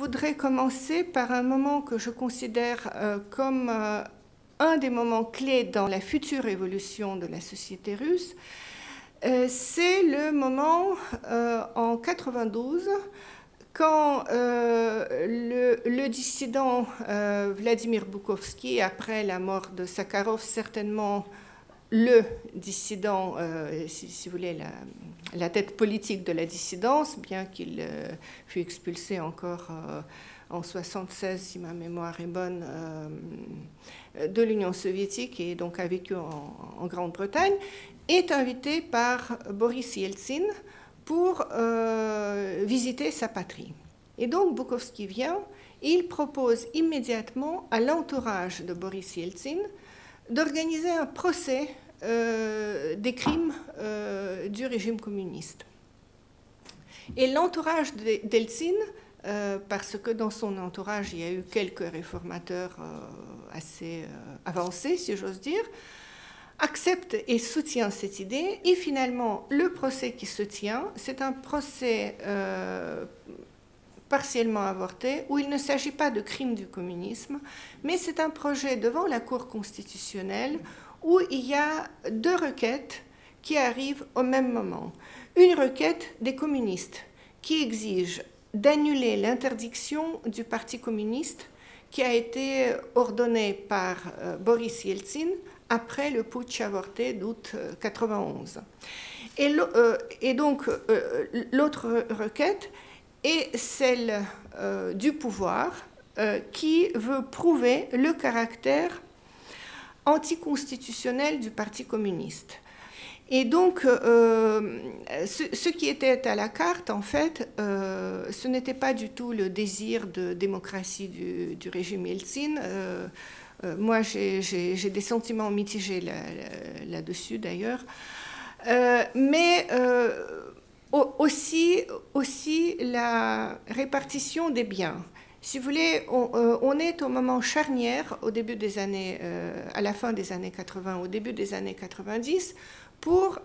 voudrais commencer par un moment que je considère comme un des moments clés dans la future évolution de la société russe. C'est le moment en 92, quand le dissident Vladimir Boukhovski, après la mort de Sakharov, certainement le dissident, si vous voulez, la tête politique de la dissidence, bien qu'il fut expulsé encore en 1976, si ma mémoire est bonne, de l'Union soviétique et donc a vécu en Grande-Bretagne, est invité par Boris Yeltsin pour visiter sa patrie. Et donc Boukhovski vient et il propose immédiatement à l'entourage de Boris Yeltsin d'organiser un procès des crimes du régime communiste. Et l'entourage d'Eltsine, parce que dans son entourage il y a eu quelques réformateurs assez avancés, si j'ose dire, accepte et soutient cette idée. Et finalement, le procès qui se tient, c'est un procès partiellement avorté, où il ne s'agit pas de crime du communisme, mais c'est un projet devant la Cour constitutionnelle où il y a deux requêtes qui arrivent au même moment. Une requête des communistes qui exige d'annuler l'interdiction du Parti communiste qui a été ordonnée par Boris Yeltsin après le putsch avorté d'août 1991. Et donc, l'autre requête est celle du pouvoir qui veut prouver le caractère anticonstitutionnel du Parti communiste. Et donc, ce qui était à la carte, en fait, ce n'était pas du tout le désir de démocratie du régime Yeltsin. Moi, j'ai des sentiments mitigés là-dessus, d'ailleurs. Mais aussi la répartition des biens. Si vous voulez, on est au moment charnière, au début des années, à la fin des années 80, au début des années 90, pour,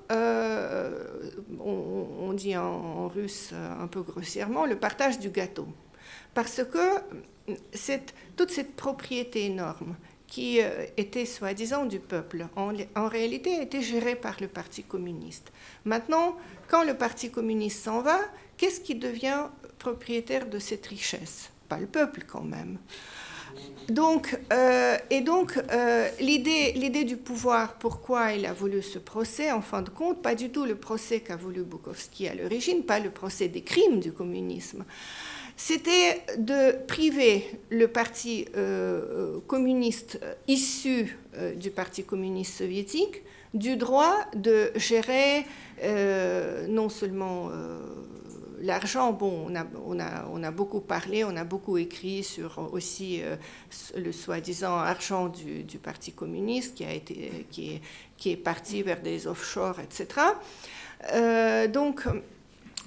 on dit en russe un peu grossièrement, le partage du gâteau. Parce que toute cette propriété énorme qui était soi-disant du peuple, en réalité était gérée par le Parti communiste. Maintenant, quand le Parti communiste s'en va, qu'est-ce qui devient propriétaire de cette richesse? Pas le peuple quand même. Donc, l'idée du pouvoir, pourquoi il a voulu ce procès, en fin de compte, pas du tout le procès qu'a voulu Boukhovski à l'origine, pas le procès des crimes du communisme, c'était de priver le parti communiste issu du Parti communiste soviétique du droit de gérer non seulement l'argent. Bon, on a beaucoup parlé, on a beaucoup écrit sur aussi le soi-disant argent du Parti communiste qui est parti vers des offshore, etc.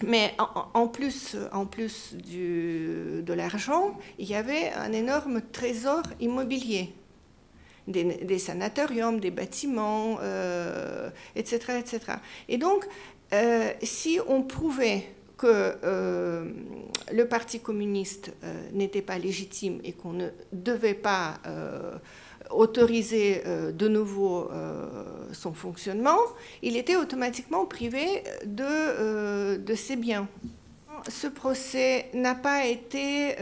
Mais en plus de l'argent, il y avait un énorme trésor immobilier, des sanatoriums, des bâtiments, etc., etc. Et donc, si on prouvait que le Parti communiste n'était pas légitime et qu'on ne devait pas autoriser de nouveau son fonctionnement, il était automatiquement privé de ses biens. Ce procès n'a pas été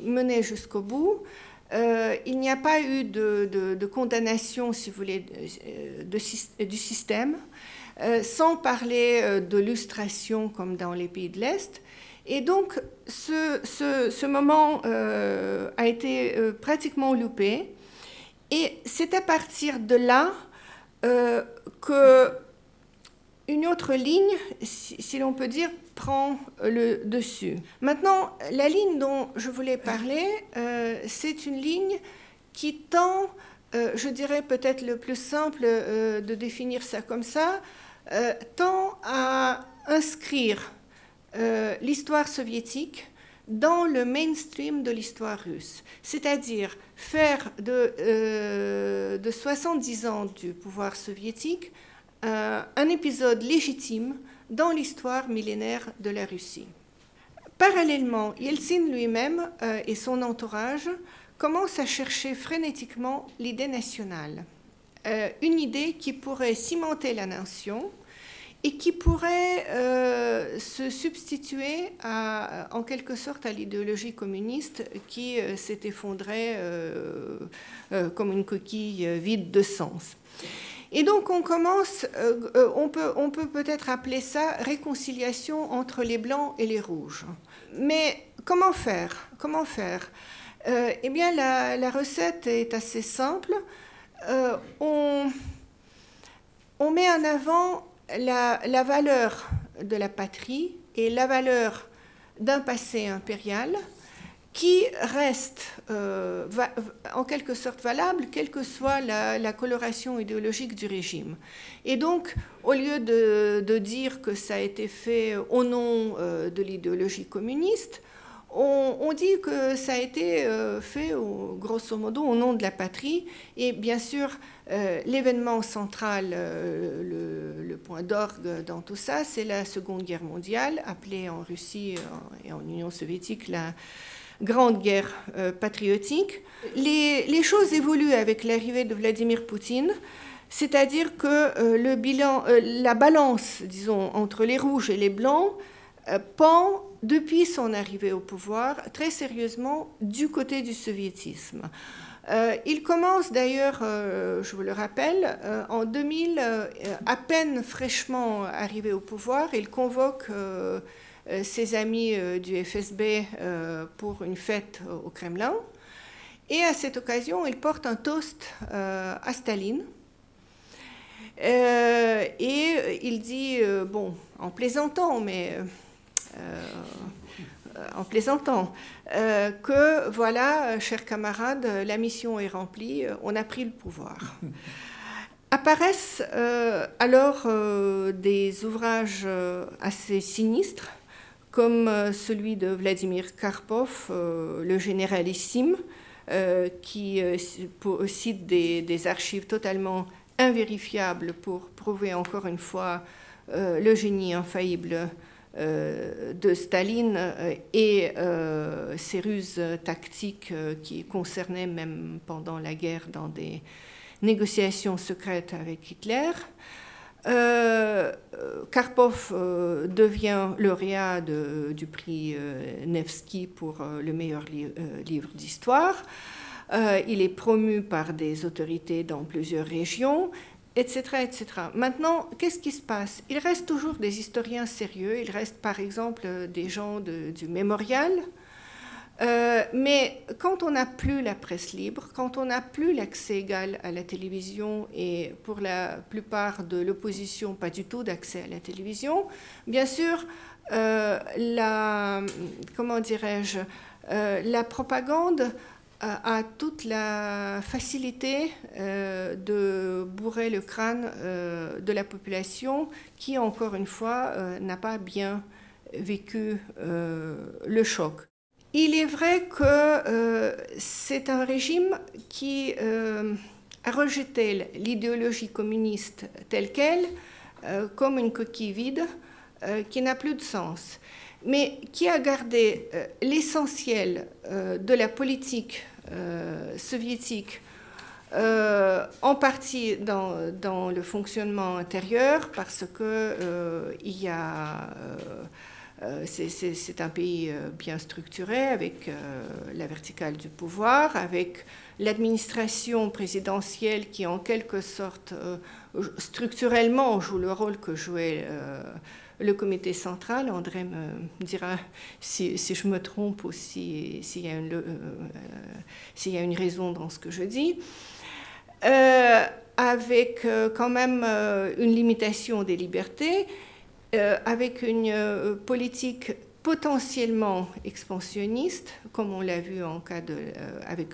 mené jusqu'au bout. Il n'y a pas eu de condamnation, si vous voulez, du système, sans parler de lustration comme dans les pays de l'Est. Et donc, ce moment a été pratiquement loupé. Et c'est à partir de là qu'une autre ligne, si l'on peut dire, prend le dessus. Maintenant, la ligne dont je voulais parler, c'est une ligne qui tend, je dirais peut-être le plus simple de définir ça comme ça, tend à inscrire l'histoire soviétique dans le mainstream de l'histoire russe, c'est-à-dire faire de 70 ans du pouvoir soviétique un épisode légitime dans l'histoire millénaire de la Russie. Parallèlement, Yeltsin lui-même et son entourage commencent à chercher frénétiquement l'idée nationale, une idée qui pourrait cimenter la nation et qui pourrait se substituer en quelque sorte à l'idéologie communiste qui s'est effondrée comme une coquille vide de sens. Et donc on commence, on peut peut-être appeler ça réconciliation entre les blancs et les rouges. Mais comment faire? Eh bien la recette est assez simple. On met en avant la valeur de la patrie et la valeur d'un passé impérial qui reste en quelque sorte valable, quelle que soit la coloration idéologique du régime. Et donc, au lieu de dire que ça a été fait au nom de l'idéologie communiste, on dit que ça a été fait, grosso modo, au nom de la patrie. Et bien sûr, l'événement central, le point d'orgue dans tout ça, c'est la Seconde Guerre mondiale, appelée en Russie et en Union soviétique la Grande Guerre patriotique. Les choses évoluent avec l'arrivée de Vladimir Poutine, c'est-à-dire que la balance, disons, entre les rouges et les blancs pend, depuis son arrivée au pouvoir, très sérieusement du côté du soviétisme. Il commence d'ailleurs, je vous le rappelle, en 2000, à peine fraîchement arrivé au pouvoir, il convoque ses amis du FSB pour une fête au Kremlin. Et à cette occasion, il porte un toast à Staline. Et il dit, bon, en plaisantant, mais que voilà, chers camarades, la mission est remplie, on a pris le pouvoir. Apparaissent alors des ouvrages assez sinistres, comme celui de Vladimir Karpov, le généralissime, qui cite des archives totalement invérifiables pour prouver encore une fois le génie infaillible de Staline et ses ruses tactiques qui concernaient même pendant la guerre dans des négociations secrètes avec Hitler. Karpov devient lauréat du prix Nevsky pour le meilleur livre d'histoire. Il est promu par des autorités dans plusieurs régions, etc., etc. Maintenant, qu'est-ce qui se passe? Il reste toujours des historiens sérieux, il reste par exemple des gens du Mémorial, mais quand on n'a plus la presse libre, quand on n'a plus l'accès égal à la télévision et pour la plupart de l'opposition, pas du tout d'accès à la télévision, bien sûr, comment dirais-je, la propagande a toute la facilité de bourrer le crâne de la population qui, encore une fois, n'a pas bien vécu le choc. Il est vrai que c'est un régime qui a rejeté l'idéologie communiste telle qu'elle comme une coquille vide qui n'a plus de sens, mais qui a gardé l'essentiel de la politique soviétique, en partie dans le fonctionnement intérieur, parce que c'est un pays bien structuré, avec la verticale du pouvoir, avec l'administration présidentielle qui, en quelque sorte, structurellement, joue le rôle que jouait le comité central. André me dira si je me trompe ou s'il y a une raison dans ce que je dis. Avec quand même une limitation des libertés, avec une politique potentiellement expansionniste, comme on l'a vu avec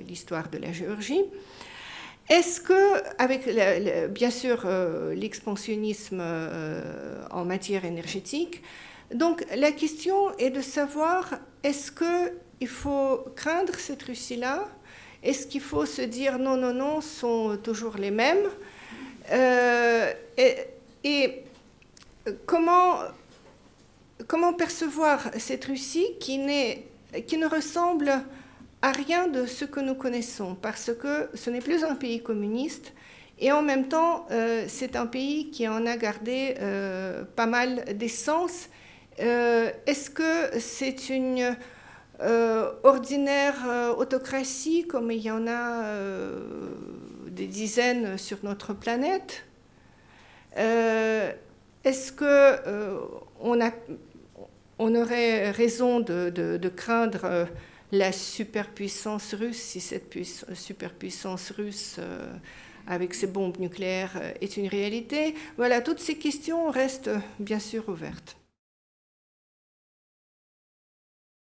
l'histoire de la Géorgie. Est-ce que, avec bien sûr l'expansionnisme en matière énergétique, donc la question est de savoir, est-ce qu'il faut craindre cette Russie-là? Est-ce qu'il faut se dire non, non, non, sont toujours les mêmes? Et comment comment percevoir cette Russie qui ne ressemble à rien de ce que nous connaissons, parce que ce n'est plus un pays communiste, et en même temps, c'est un pays qui en a gardé pas mal d'essence. Est-ce que c'est une ordinaire autocratie, comme il y en a des dizaines sur notre planète? Est-ce qu'on aurait raison de craindre la superpuissance russe, si cette superpuissance russe avec ses bombes nucléaires est une réalité? Voilà, toutes ces questions restent bien sûr ouvertes.